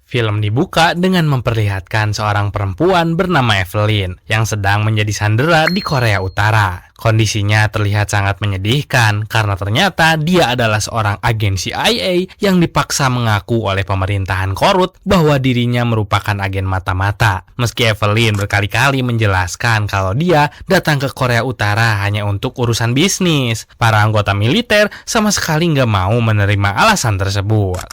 Film dibuka dengan memperlihatkan seorang perempuan bernama Evelyn yang sedang menjadi sandera di Korea Utara. Kondisinya terlihat sangat menyedihkan karena ternyata dia adalah seorang agen CIA yang dipaksa mengaku oleh pemerintahan korut bahwa dirinya merupakan agen mata-mata. Meski Evelyn berkali-kali menjelaskan kalau dia datang ke Korea Utara hanya untuk urusan bisnis, para anggota militer sama sekali nggak mau menerima alasan tersebut.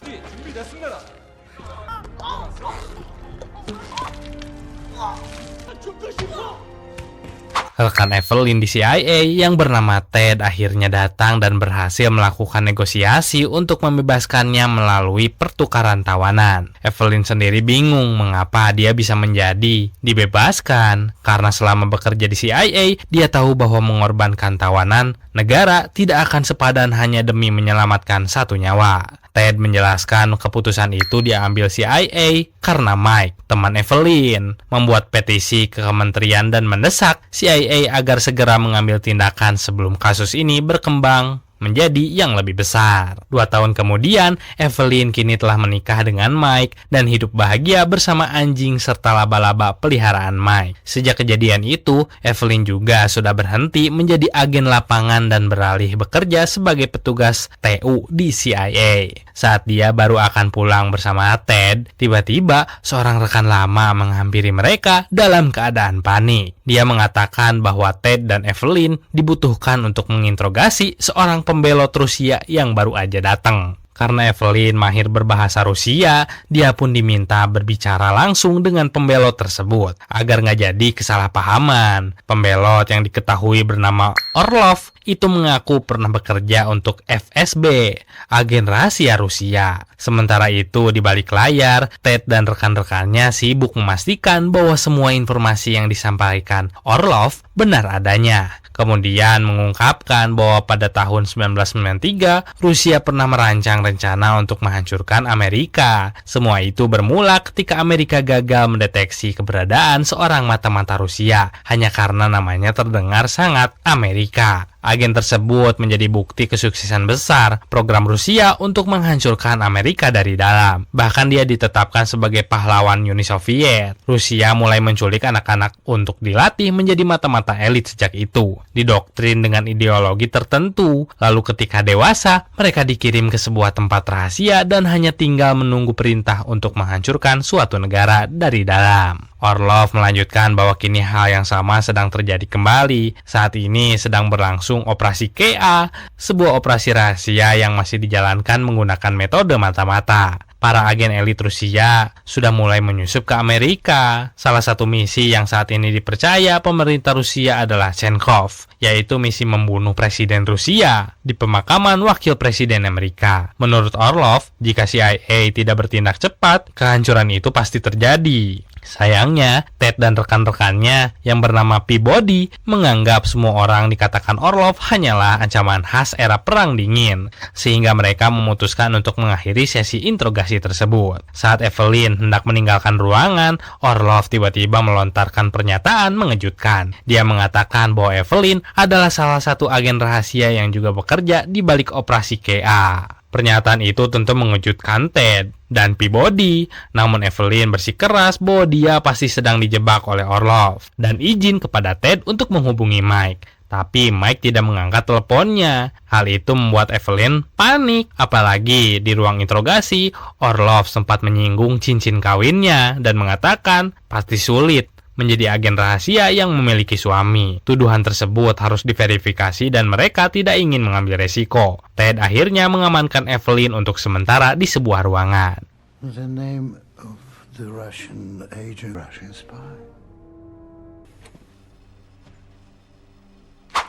Rekan Evelyn di CIA yang bernama Ted akhirnya datang dan berhasil melakukan negosiasi untuk membebaskannya melalui pertukaran tawanan. Evelyn sendiri bingung mengapa dia bisa menjadi dibebaskan, karena selama bekerja di CIA, dia tahu bahwa mengorbankan tawanan negara tidak akan sepadan hanya demi menyelamatkan satu nyawa. Ted menjelaskan keputusan itu diambil CIA karena Mike, teman Evelyn, membuat petisi ke kementerian dan mendesak CIA agar segera mengambil tindakan sebelum kasus ini berkembang menjadi yang lebih besar. 2 tahun kemudian, Evelyn kini telah menikah dengan Mike dan hidup bahagia bersama anjing serta laba-laba peliharaan Mike. Sejak kejadian itu, Evelyn juga sudah berhenti menjadi agen lapangan dan beralih bekerja sebagai petugas TU di CIA. Saat dia baru akan pulang bersama Ted, tiba-tiba seorang rekan lama menghampiri mereka dalam keadaan panik. Dia mengatakan bahwa Ted dan Evelyn dibutuhkan untuk menginterogasi seorang pembelot Rusia yang baru aja datang. Karena Evelyn mahir berbahasa Rusia, dia pun diminta berbicara langsung dengan pembelot tersebut agar nggak jadi kesalahpahaman. Pembelot yang diketahui bernama Orlov itu mengaku pernah bekerja untuk FSB, agen rahasia Rusia. Sementara itu, di balik layar, Ted dan rekan-rekannya sibuk memastikan bahwa semua informasi yang disampaikan Orlov benar adanya. Kemudian mengungkapkan bahwa pada tahun 1993, Rusia pernah merancang rencana untuk menghancurkan Amerika. Semua itu bermula ketika Amerika gagal mendeteksi keberadaan seorang mata-mata Rusia hanya karena namanya terdengar sangat Amerika. Agen tersebut menjadi bukti kesuksesan besar program Rusia untuk menghancurkan Amerika dari dalam. Bahkan dia ditetapkan sebagai pahlawan Uni Soviet. Rusia mulai menculik anak-anak untuk dilatih menjadi mata-mata elit sejak itu. Didoktrin dengan ideologi tertentu. Lalu ketika dewasa, mereka dikirim ke sebuah tempat rahasia dan hanya tinggal menunggu perintah untuk menghancurkan suatu negara dari dalam. Orlov melanjutkan bahwa kini hal yang sama sedang terjadi kembali. Saat ini sedang berlangsung operasi KA, sebuah operasi rahasia yang masih dijalankan menggunakan metode mata-mata. Para agen elit Rusia sudah mulai menyusup ke Amerika. Salah satu misi yang saat ini dipercaya pemerintah Rusia adalah Chenkov, yaitu misi membunuh Presiden Rusia di pemakaman Wakil Presiden Amerika. Menurut Orlov, jika CIA tidak bertindak cepat, kehancuran itu pasti terjadi. Sayangnya, Ted dan rekan-rekannya yang bernama Peabody menganggap semua orang dikatakan Orlov hanyalah ancaman khas era Perang Dingin, sehingga mereka memutuskan untuk mengakhiri sesi interogasi tersebut. Saat Evelyn hendak meninggalkan ruangan, Orlov tiba-tiba melontarkan pernyataan mengejutkan. Dia mengatakan bahwa Evelyn adalah salah satu agen rahasia yang juga bekerja di balik operasi KA. Pernyataan itu tentu mengejutkan Ted dan Peabody, namun Evelyn bersikeras bahwa dia pasti sedang dijebak oleh Orlov dan izin kepada Ted untuk menghubungi Mike. Tapi Mike tidak mengangkat teleponnya. Hal itu membuat Evelyn panik. Apalagi di ruang interogasi, Orlov sempat menyinggung cincin kawinnya dan mengatakan pasti sulit menjadi agen rahasia yang memiliki suami. Tuduhan tersebut harus diverifikasi dan mereka tidak ingin mengambil resiko. Ted akhirnya mengamankan Evelyn untuk sementara di sebuah ruangan. The name of the Russian agent, Russian spy.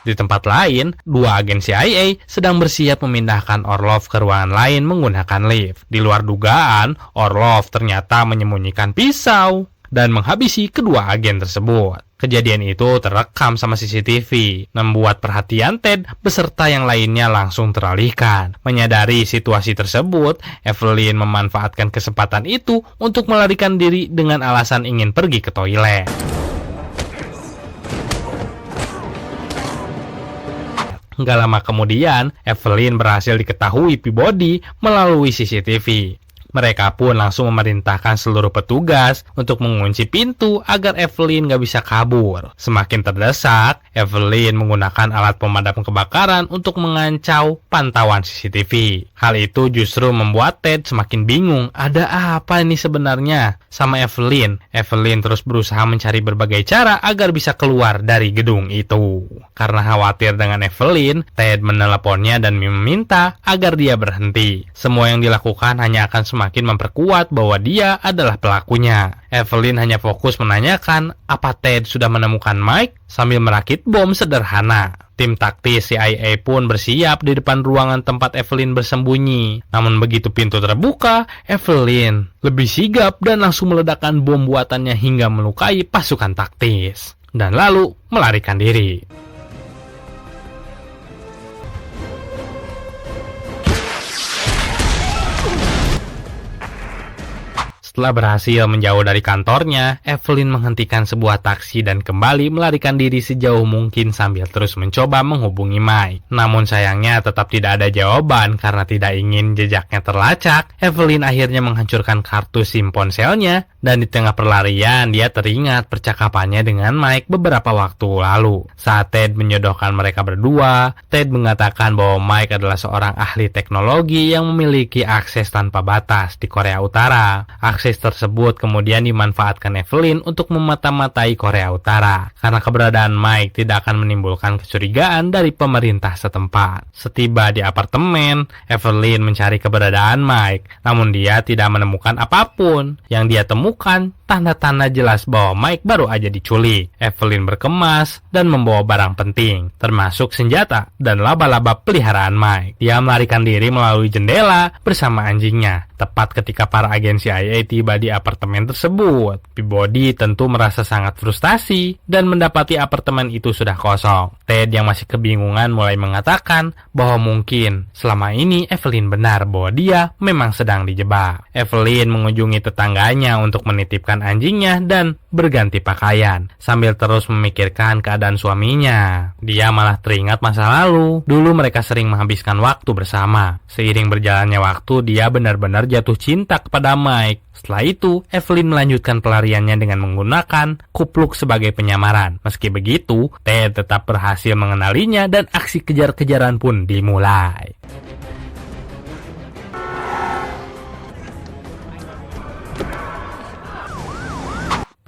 Di tempat lain, 2 agen CIA sedang bersiap memindahkan Orlov ke ruangan lain menggunakan lift. Di luar dugaan, Orlov ternyata menyembunyikan pisau dan menghabisi kedua agen tersebut. Kejadian itu terekam sama CCTV, membuat perhatian Ted beserta yang lainnya langsung teralihkan. Menyadari situasi tersebut, Evelyn memanfaatkan kesempatan itu untuk melarikan diri dengan alasan ingin pergi ke toilet. Gak lama kemudian, Evelyn berhasil diketahui Peabody melalui CCTV. Mereka pun langsung memerintahkan seluruh petugas untuk mengunci pintu agar Evelyn gak bisa kabur. Semakin terdesak, Evelyn menggunakan alat pemadam kebakaran untuk mengancau pantauan CCTV. Hal itu justru membuat Ted semakin bingung, ada apa ini sebenarnya sama Evelyn. Evelyn terus berusaha mencari berbagai cara agar bisa keluar dari gedung itu. Karena khawatir dengan Evelyn, Ted meneleponnya dan meminta agar dia berhenti. Semua yang dilakukan hanya akan semakin memperkuat bahwa dia adalah pelakunya. Evelyn hanya fokus menanyakan apa Ted sudah menemukan Mike sambil merakit bom sederhana. Tim taktis CIA pun bersiap di depan ruangan tempat Evelyn bersembunyi. Namun begitu pintu terbuka, Evelyn lebih sigap dan langsung meledakkan bom buatannya hingga melukai pasukan taktis. Dan lalu melarikan diri. Setelah berhasil menjauh dari kantornya, Evelyn menghentikan sebuah taksi dan kembali melarikan diri sejauh mungkin sambil terus mencoba menghubungi Mike. Namun sayangnya tetap tidak ada jawaban karena tidak ingin jejaknya terlacak. Evelyn akhirnya menghancurkan kartu SIM ponselnya dan di tengah perlarian dia teringat percakapannya dengan Mike beberapa waktu lalu. Saat Ted menjodohkan mereka berdua, Ted mengatakan bahwa Mike adalah seorang ahli teknologi yang memiliki akses tanpa batas di Korea Utara. Akses tersebut kemudian dimanfaatkan Evelyn untuk memata-matai Korea Utara karena keberadaan Mike tidak akan menimbulkan kecurigaan dari pemerintah setempat. Setiba di apartemen, Evelyn mencari keberadaan Mike, namun dia tidak menemukan apapun. Yang dia temukan tanda-tanda jelas bahwa Mike baru aja diculik. Evelyn berkemas dan membawa barang penting, termasuk senjata dan laba-laba peliharaan Mike. Dia melarikan diri melalui jendela bersama anjingnya, tepat ketika para agen CIA tiba di apartemen tersebut. Peabody tentu merasa sangat frustasi dan mendapati apartemen itu sudah kosong. Ted yang masih kebingungan mulai mengatakan bahwa mungkin selama ini Evelyn benar bahwa dia memang sedang dijebak. Evelyn mengunjungi tetangganya untuk menitipkan anjingnya dan berganti pakaian sambil terus memikirkan keadaan suaminya. Dia malah teringat masa lalu. Dulu mereka sering menghabiskan waktu bersama. Seiring berjalannya waktu, dia benar-benar jatuh cinta kepada Mike. Setelah itu, Evelyn melanjutkan pelariannya dengan menggunakan kupluk sebagai penyamaran. Meski begitu, Ted tetap berhasil mengenalinya dan aksi kejar-kejaran pun dimulai.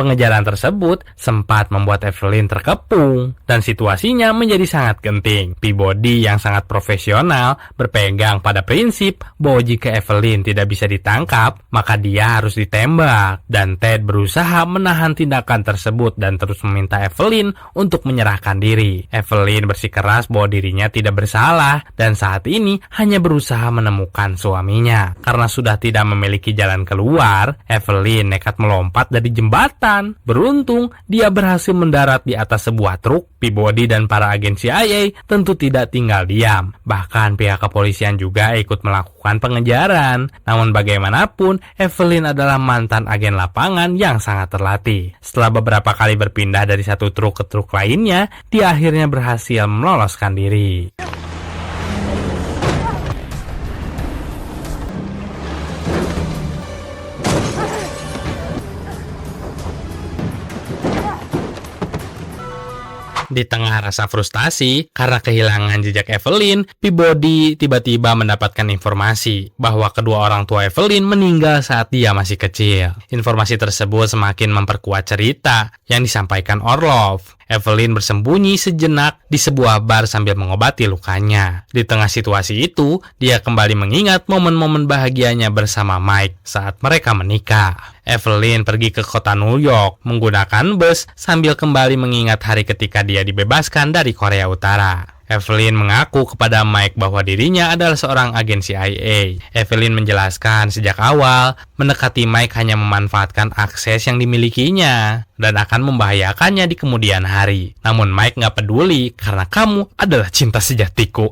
Pengejaran tersebut sempat membuat Evelyn terkepung dan situasinya menjadi sangat genting. Peabody yang sangat profesional berpegang pada prinsip bahwa jika Evelyn tidak bisa ditangkap, maka dia harus ditembak. Dan Ted berusaha menahan tindakan tersebut dan terus meminta Evelyn untuk menyerahkan diri. Evelyn bersikeras bahwa dirinya tidak bersalah dan saat ini hanya berusaha menemukan suaminya. Karena sudah tidak memiliki jalan keluar, Evelyn nekat melompat dari jembatan. Beruntung, dia berhasil mendarat di atas sebuah truk. Peabody dan para agen CIA tentu tidak tinggal diam. Bahkan pihak kepolisian juga ikut melakukan pengejaran. Namun bagaimanapun, Evelyn adalah mantan agen lapangan yang sangat terlatih. Setelah beberapa kali berpindah dari satu truk ke truk lainnya, dia akhirnya berhasil meloloskan diri. Di tengah rasa frustasi karena kehilangan jejak Evelyn, Peabody tiba-tiba mendapatkan informasi bahwa kedua orang tua Evelyn meninggal saat dia masih kecil. Informasi tersebut semakin memperkuat cerita yang disampaikan Orlov. Evelyn bersembunyi sejenak di sebuah bar sambil mengobati lukanya. Di tengah situasi itu, dia kembali mengingat momen-momen bahagianya bersama Mike saat mereka menikah. Evelyn pergi ke kota New York menggunakan bus sambil kembali mengingat hari ketika dia dibebaskan dari Korea Utara. Evelyn mengaku kepada Mike bahwa dirinya adalah seorang agen CIA. Evelyn menjelaskan sejak awal, mendekati Mike hanya memanfaatkan akses yang dimilikinya dan akan membahayakannya di kemudian hari. Namun Mike nggak peduli karena kamu adalah cinta sejatiku.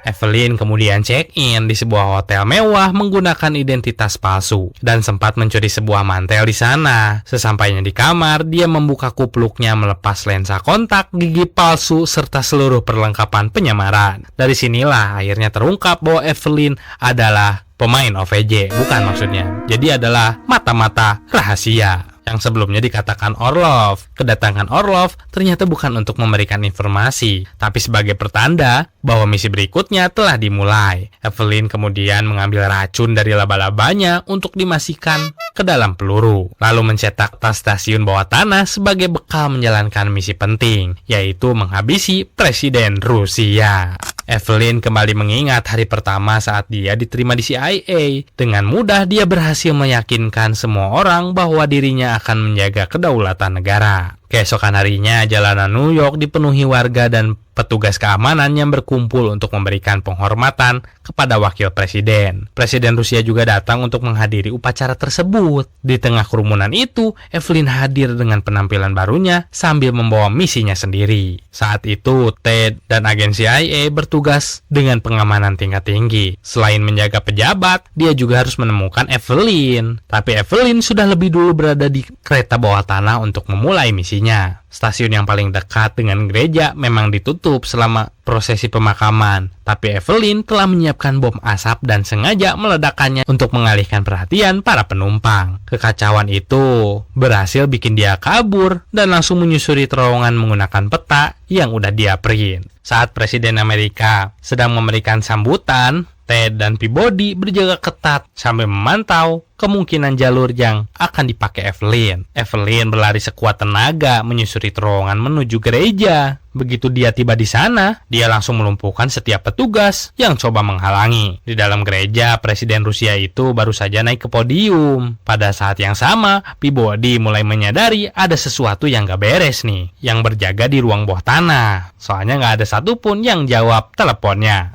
Evelyn kemudian check-in di sebuah hotel mewah menggunakan identitas palsu dan sempat mencuri sebuah mantel di sana. Sesampainya di kamar, dia membuka kupluknya, melepas lensa kontak, gigi palsu, serta seluruh seluruh perlengkapan penyamaran. Dari sinilah akhirnya terungkap bahwa Evelyn adalah pemain OVJ, bukan maksudnya. Jadi adalah mata-mata rahasia. Yang sebelumnya dikatakan Orlov. Kedatangan Orlov ternyata bukan untuk memberikan informasi, tapi sebagai pertanda bahwa misi berikutnya telah dimulai. Evelyn kemudian mengambil racun dari laba-labanya untuk dimasukkan ke dalam peluru, lalu mencetak tas stasiun bawah tanah sebagai bekal menjalankan misi penting, yaitu menghabisi Presiden Rusia. Evelyn kembali mengingat hari pertama saat dia diterima di CIA. Dengan mudah dia berhasil meyakinkan semua orang bahwa dirinya akan menjaga kedaulatan negara. Keesokan harinya, jalanan New York dipenuhi warga dan petugas keamanan yang berkumpul untuk memberikan penghormatan kepada wakil presiden. Presiden Rusia juga datang untuk menghadiri upacara tersebut. Di tengah kerumunan itu, Evelyn hadir dengan penampilan barunya sambil membawa misinya sendiri. Saat itu, Ted dan agen CIA bertugas dengan pengamanan tingkat tinggi. Selain menjaga pejabat, dia juga harus menemukan Evelyn. Tapi Evelyn sudah lebih dulu berada di kereta bawah tanah untuk memulai misinya. Stasiun yang paling dekat dengan gereja memang ditutup selama prosesi pemakaman, tapi Evelyn telah menyiapkan bom asap dan sengaja meledakkannya untuk mengalihkan perhatian para penumpang. Kekacauan itu berhasil bikin dia kabur dan langsung menyusuri terowongan menggunakan peta yang udah dia print. Saat Presiden Amerika sedang memberikan sambutan, Ted dan Peabody berjaga ketat sambil memantau kemungkinan jalur yang akan dipakai Evelyn. Evelyn berlari sekuat tenaga menyusuri terowongan menuju gereja. Begitu dia tiba di sana, dia langsung melumpuhkan setiap petugas yang coba menghalangi. Di dalam gereja, Presiden Rusia itu baru saja naik ke podium. Pada saat yang sama, Peabody mulai menyadari ada sesuatu yang gak beres nih, yang berjaga di ruang bawah tanah. Soalnya gak ada satupun yang jawab teleponnya.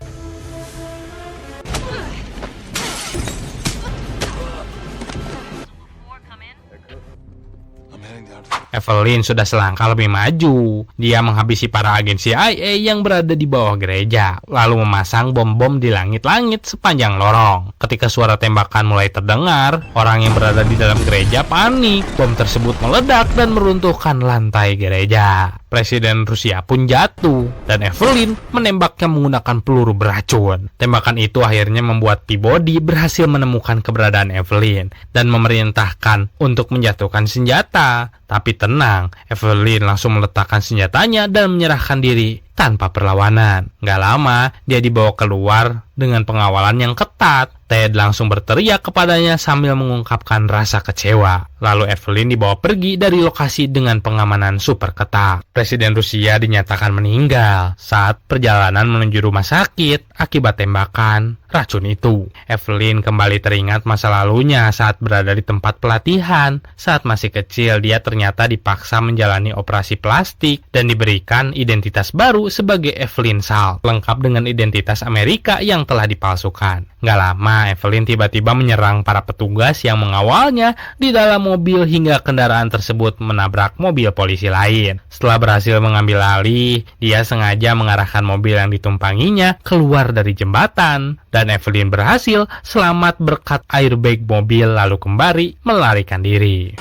Evelyn sudah selangkah lebih maju. Dia menghabisi para agen CIA yang berada di bawah gereja, lalu memasang bom-bom di langit-langit sepanjang lorong. Ketika suara tembakan mulai terdengar, orang yang berada di dalam gereja panik. Bom tersebut meledak dan meruntuhkan lantai gereja. Presiden Rusia pun jatuh, dan Evelyn menembaknya menggunakan peluru beracun. Tembakan itu akhirnya membuat Peabody berhasil menemukan keberadaan Evelyn dan memerintahkan untuk menjatuhkan senjata. Tapi tenang, Evelyn langsung meletakkan senjatanya dan menyerahkan diri tanpa perlawanan. Gak lama, dia dibawa keluar dengan pengawalan yang ketat. Ted langsung berteriak kepadanya sambil mengungkapkan rasa kecewa. Lalu Evelyn dibawa pergi dari lokasi dengan pengamanan super ketat. Presiden Rusia dinyatakan meninggal saat perjalanan menuju rumah sakit akibat tembakan racun itu. Evelyn kembali teringat masa lalunya saat berada di tempat pelatihan. Saat masih kecil, dia ternyata dipaksa menjalani operasi plastik dan diberikan identitas baru sebagai Evelyn Salt, lengkap dengan identitas Amerika yang telah dipalsukan. Gak lama, Evelyn tiba-tiba menyerang para petugas yang mengawalnya di dalam mobil hingga kendaraan tersebut menabrak mobil polisi lain. Setelah berhasil mengambil alih, dia sengaja mengarahkan mobil yang ditumpanginya keluar dari jembatan. Dan Evelyn berhasil selamat berkat airbag mobil lalu kembali melarikan diri.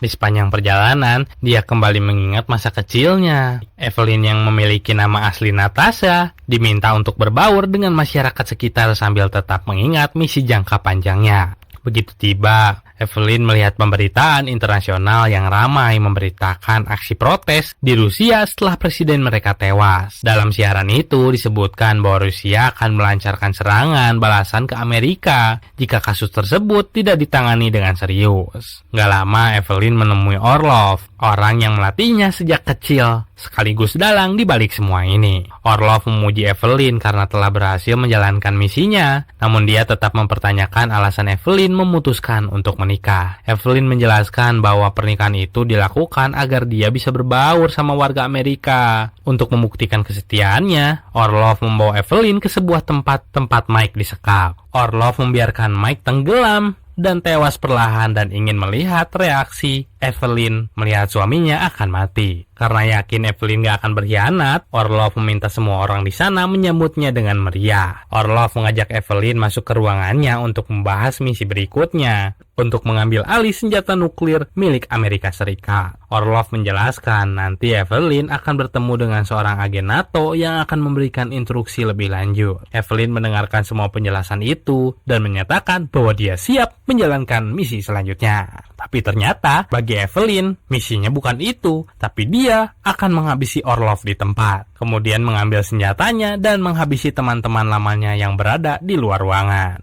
Di sepanjang perjalanan, dia kembali mengingat masa kecilnya. Evelyn yang memiliki nama asli Natasha diminta untuk berbaur dengan masyarakat sekitar sambil tetap mengingat misi jangka panjangnya. Begitu tiba, Evelyn melihat pemberitaan internasional yang ramai memberitakan aksi protes di Rusia setelah presiden mereka tewas. Dalam siaran itu disebutkan bahwa Rusia akan melancarkan serangan balasan ke Amerika jika kasus tersebut tidak ditangani dengan serius. Gak lama Evelyn menemui Orlov, orang yang melatihnya sejak kecil, sekaligus dalang di balik semua ini. Orlov memuji Evelyn karena telah berhasil menjalankan misinya, namun dia tetap mempertanyakan alasan Evelyn memutuskan untuk menikah. Evelyn menjelaskan bahwa pernikahan itu dilakukan agar dia bisa berbaur sama warga Amerika. Untuk membuktikan kesetiaannya, Orlov membawa Evelyn ke sebuah tempat Mike disekap. Orlov membiarkan Mike tenggelam dan tewas perlahan dan ingin melihat reaksi Evelyn melihat suaminya akan mati. Karena yakin Evelyn gak akan berkhianat, Orlov meminta semua orang di sana menyambutnya dengan meriah. Orlov mengajak Evelyn masuk ke ruangannya untuk membahas misi berikutnya, untuk mengambil alih senjata nuklir milik Amerika Serikat. Orlov menjelaskan nanti Evelyn akan bertemu dengan seorang agen NATO yang akan memberikan instruksi lebih lanjut. Evelyn mendengarkan semua penjelasan itu dan menyatakan bahwa dia siap menjalankan misi selanjutnya. Tapi ternyata bagi Evelyn, misinya bukan itu, tapi dia akan menghabisi Orlov di tempat. Kemudian mengambil senjatanya dan menghabisi teman-teman lamanya yang berada di luar ruangan.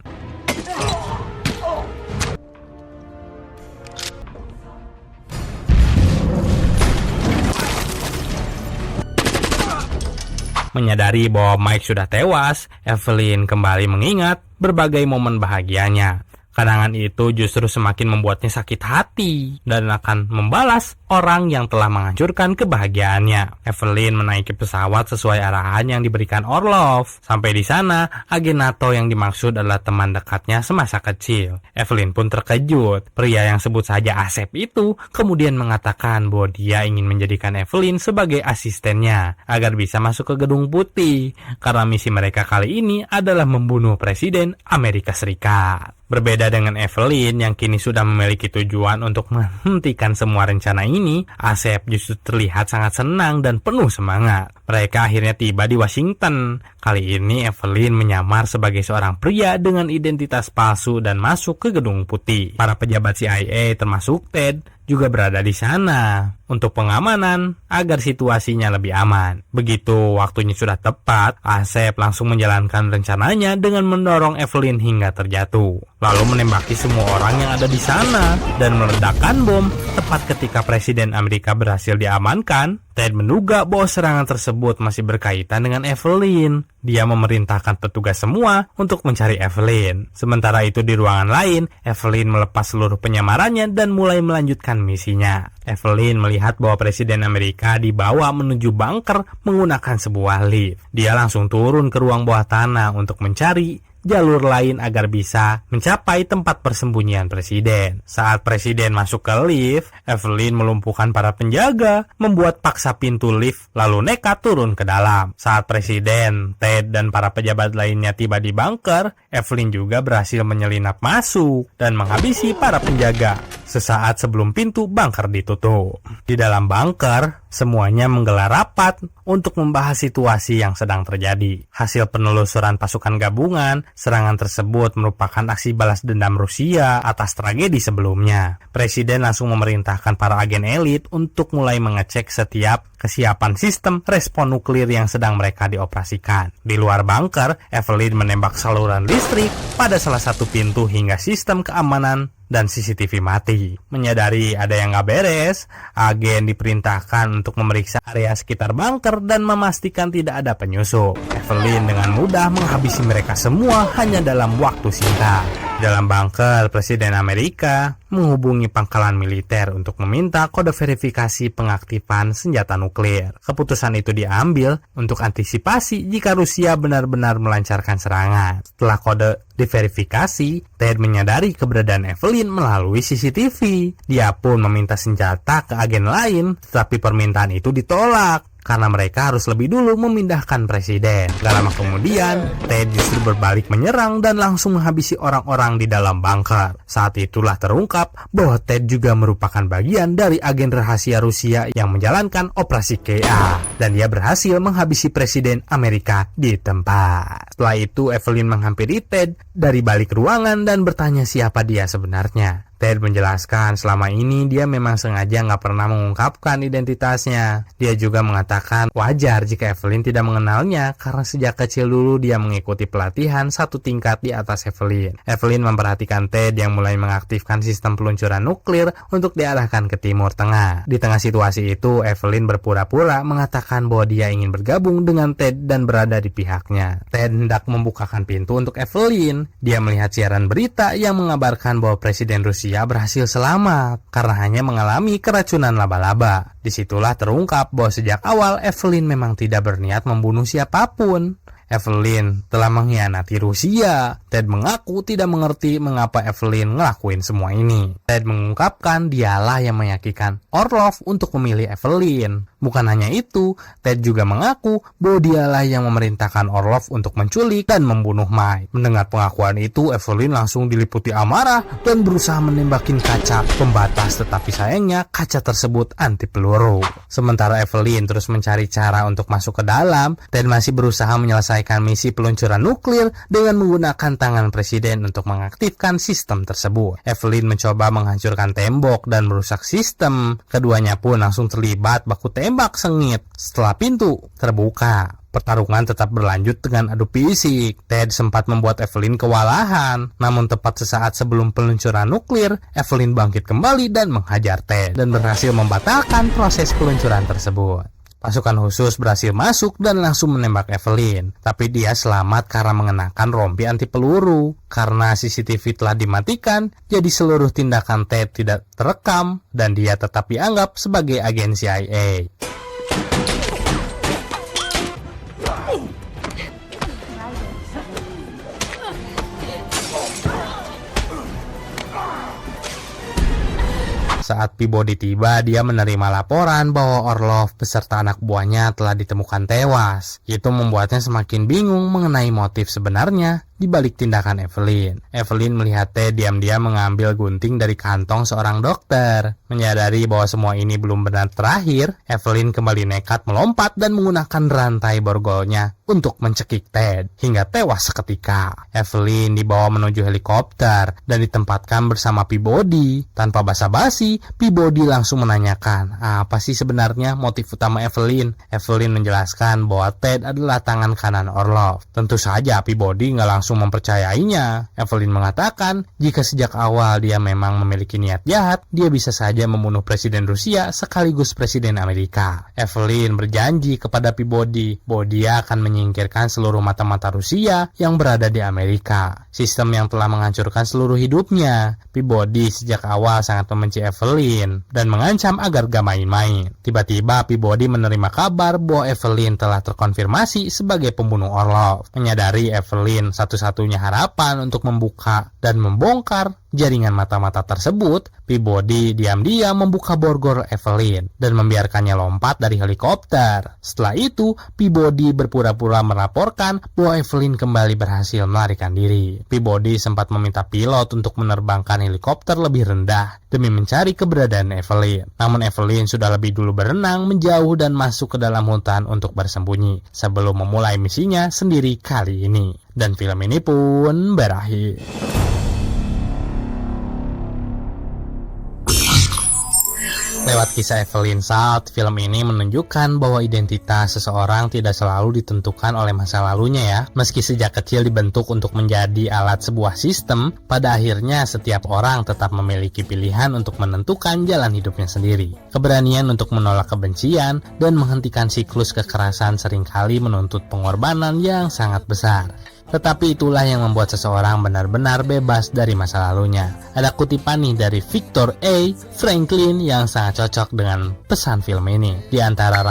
Menyadari bahwa Mike sudah tewas, Evelyn kembali mengingat berbagai momen bahagianya. Kenangan itu justru semakin membuatnya sakit hati dan akan membalas orang yang telah menghancurkan kebahagiaannya. Evelyn menaiki pesawat sesuai arahan yang diberikan Orlov. Sampai di sana, agen NATO yang dimaksud adalah teman dekatnya semasa kecil. Evelyn pun terkejut. Pria yang sebut saja Asep itu kemudian mengatakan bahwa dia ingin menjadikan Evelyn sebagai asistennya agar bisa masuk ke Gedung Putih, karena misi mereka kali ini adalah membunuh Presiden Amerika Serikat. Berbeda dengan Evelyn yang kini sudah memiliki tujuan untuk menghentikan semua rencana ini, Asep justru terlihat sangat senang dan penuh semangat. Mereka akhirnya tiba di Washington. Kali ini Evelyn menyamar sebagai seorang pria dengan identitas palsu dan masuk ke Gedung Putih. Para pejabat CIA termasuk Ted juga berada di sana untuk pengamanan agar situasinya lebih aman. Begitu waktunya sudah tepat, Asep langsung menjalankan rencananya dengan mendorong Evelyn hingga terjatuh, lalu menembaki semua orang yang ada di sana dan meledakkan bom. Tepat ketika Presiden Amerika berhasil diamankan, Ted menduga bahwa serangan tersebut masih berkaitan dengan Evelyn. Dia memerintahkan petugas semua untuk mencari Evelyn. Sementara itu di ruangan lain, Evelyn melepas seluruh penyamarannya dan mulai melanjutkan misinya. Evelyn melihat bahwa Presiden Amerika dibawa menuju bunker menggunakan sebuah lift. Dia langsung turun ke ruang bawah tanah untuk mencari jalur lain agar bisa mencapai tempat persembunyian Presiden. Saat Presiden masuk ke lift, Evelyn melumpuhkan para penjaga, membuat paksa pintu lift, lalu nekat turun ke dalam. Saat Presiden, Ted, dan para pejabat lainnya tiba di bunker, Evelyn juga berhasil menyelinap masuk dan menghabisi para penjaga sesaat sebelum pintu bunker ditutup. Di dalam bunker, semuanya menggelar rapat untuk membahas situasi yang sedang terjadi. Hasil penelusuran pasukan gabungan, serangan tersebut merupakan aksi balas dendam Rusia atas tragedi sebelumnya. Presiden langsung memerintahkan para agen elit untuk mulai mengecek setiap kesiapan sistem respon nuklir yang sedang mereka dioperasikan. Di luar bunker, Evelyn menembak saluran listrik pada salah satu pintu hingga sistem keamanan dan CCTV mati. Menyadari ada yang gak beres, agen diperintahkan untuk memeriksa area sekitar bunker dan memastikan tidak ada penyusup. Evelyn dengan mudah menghabisi mereka semua hanya dalam waktu singkat. Dalam bunker, Presiden Amerika menghubungi pangkalan militer untuk meminta kode verifikasi pengaktifan senjata nuklir. Keputusan itu diambil untuk antisipasi jika Rusia benar-benar melancarkan serangan. Setelah kode diverifikasi, Ted menyadari keberadaan Evelyn melalui CCTV. Dia pun meminta senjata ke agen lain, tetapi permintaan itu ditolak karena mereka harus lebih dulu memindahkan presiden. Gak lama kemudian, Ted justru berbalik menyerang dan langsung menghabisi orang-orang di dalam bunker. Saat itulah terungkap bahwa Ted juga merupakan bagian dari agen rahasia Rusia yang menjalankan operasi KA, dan dia berhasil menghabisi presiden Amerika di tempat. Setelah itu, Evelyn menghampiri Ted dari balik ruangan dan bertanya siapa dia sebenarnya. Ted menjelaskan selama ini dia memang sengaja nggak pernah mengungkapkan identitasnya. Dia juga mengatakan wajar jika Evelyn tidak mengenalnya karena sejak kecil dulu dia mengikuti pelatihan satu tingkat di atas Evelyn. Evelyn memperhatikan Ted yang mulai mengaktifkan sistem peluncuran nuklir untuk diarahkan ke Timur Tengah. Di tengah situasi itu, Evelyn berpura-pura mengatakan bahwa dia ingin bergabung dengan Ted dan berada di pihaknya. Ted hendak membukakan pintu untuk Evelyn. Dia melihat siaran berita yang mengabarkan bahwa Presiden Rusia berhasil selamat karena hanya mengalami keracunan laba-laba. Disitulah terungkap bahwa sejak awal Evelyn memang tidak berniat membunuh siapapun. Evelyn telah mengkhianati Rusia. Ted mengaku tidak mengerti mengapa Evelyn ngelakuin semua ini. Ted mengungkapkan dialah yang meyakinkan Orlov untuk memilih Evelyn. Bukan hanya itu, Ted juga mengaku bahwa dialah yang memerintahkan Orlov untuk menculik dan membunuh Mike. Mendengar pengakuan itu, Evelyn langsung diliputi amarah dan berusaha menembakin kaca pembatas, tetapi sayangnya kaca tersebut anti peluru. Sementara Evelyn terus mencari cara untuk masuk ke dalam, Ted masih berusaha menyelesaikan misi peluncuran nuklir dengan menggunakan tangan presiden untuk mengaktifkan sistem tersebut. Evelyn mencoba menghancurkan tembok dan merusak sistem. Keduanya pun langsung terlibat baku tembak sengit setelah pintu terbuka. Pertarungan tetap berlanjut dengan adu fisik. Ted sempat membuat Evelyn kewalahan, namun tepat sesaat sebelum peluncuran nuklir, Evelyn bangkit kembali dan menghajar Ted dan berhasil membatalkan proses peluncuran tersebut. Pasukan khusus berhasil masuk dan langsung menembak Evelyn, tapi dia selamat karena mengenakan rompi anti peluru. Karena CCTV telah dimatikan, jadi seluruh tindakan Ted tidak terekam dan dia tetap dianggap sebagai agen CIA. Saat Peabody tiba, dia menerima laporan bahwa Orlov beserta anak buahnya telah ditemukan tewas. Itu membuatnya semakin bingung mengenai motif sebenarnya di balik tindakan Evelyn. Evelyn melihat Ted diam-diam mengambil gunting dari kantong seorang dokter. Menyadari bahwa semua ini belum benar terakhir, Evelyn kembali nekat melompat dan menggunakan rantai borgolnya untuk mencekik Ted hingga tewas seketika. Evelyn dibawa menuju helikopter dan ditempatkan bersama Peabody. Tanpa basa-basi, Peabody langsung menanyakan apa sih sebenarnya motif utama Evelyn. Evelyn menjelaskan bahwa Ted adalah tangan kanan Orlov. Tentu saja Peabody nggak langsung mempercayainya. Evelyn mengatakan jika sejak awal dia memang memiliki niat jahat, dia bisa saja membunuh Presiden Rusia sekaligus Presiden Amerika. Evelyn berjanji kepada Peabody bahwa dia akan menyingkirkan seluruh mata-mata Rusia yang berada di Amerika, sistem yang telah menghancurkan seluruh hidupnya. Peabody sejak awal sangat membenci Evelyn dan mengancam agar gak main-main. Tiba-tiba Peabody menerima kabar bahwa Evelyn telah terkonfirmasi sebagai pembunuh Orlov. Menyadari Evelyn satu-satunya harapan untuk membuka dan membongkar jaringan mata-mata tersebut, Peabody diam-diam membuka borgol Evelyn dan membiarkannya lompat dari helikopter. Setelah itu, Peabody berpura-pura melaporkan bahwa Evelyn kembali berhasil melarikan diri. Peabody sempat meminta pilot untuk menerbangkan helikopter lebih rendah demi mencari keberadaan Evelyn. Namun Evelyn sudah lebih dulu berenang menjauh dan masuk ke dalam hutan untuk bersembunyi sebelum memulai misinya sendiri kali ini. Dan film ini pun berakhir. Lewat kisah Evelyn Salt, film ini menunjukkan bahwa identitas seseorang tidak selalu ditentukan oleh masa lalunya ya. Meski sejak kecil dibentuk untuk menjadi alat sebuah sistem, pada akhirnya setiap orang tetap memiliki pilihan untuk menentukan jalan hidupnya sendiri. Keberanian untuk menolak kebencian dan menghentikan siklus kekerasan seringkali menuntut pengorbanan yang sangat besar. Tetapi itulah yang membuat seseorang benar-benar bebas dari masa lalunya. Ada kutipan nih dari Viktor A. Franklin yang sangat cocok dengan pesan film ini. Di antara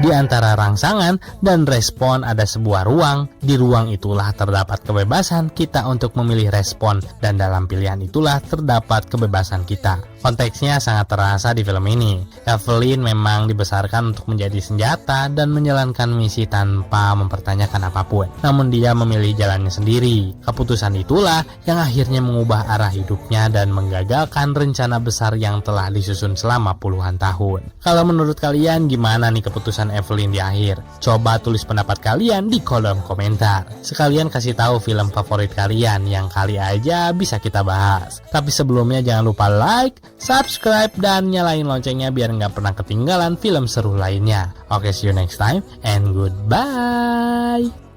Di antara rangsangan dan respon ada sebuah ruang. Di ruang itulah terdapat kebebasan kita untuk memilih respon, dan dalam pilihan itulah terdapat kebebasan kita. Konteksnya sangat terasa di film ini. Evelyn memang dibesarkan untuk menjadi senjata dan menjalankan misi tanpa mempertanyakan apapun. Namun dia memilih jalannya sendiri. Keputusan itulah yang akhirnya mengubah arah hidupnya dan menggagalkan rencana besar yang telah disusun selama puluhan tahun. Kalau menurut kalian gimana nih keputusan Evelyn di akhir? Coba tulis pendapat kalian di kolom komentar. Sekalian kasih tahu film favorit kalian yang kali aja bisa kita bahas. Tapi sebelumnya jangan lupa like, subscribe, dan nyalain loncengnya biar nggak pernah ketinggalan film seru lainnya. Oke, see you next time and goodbye.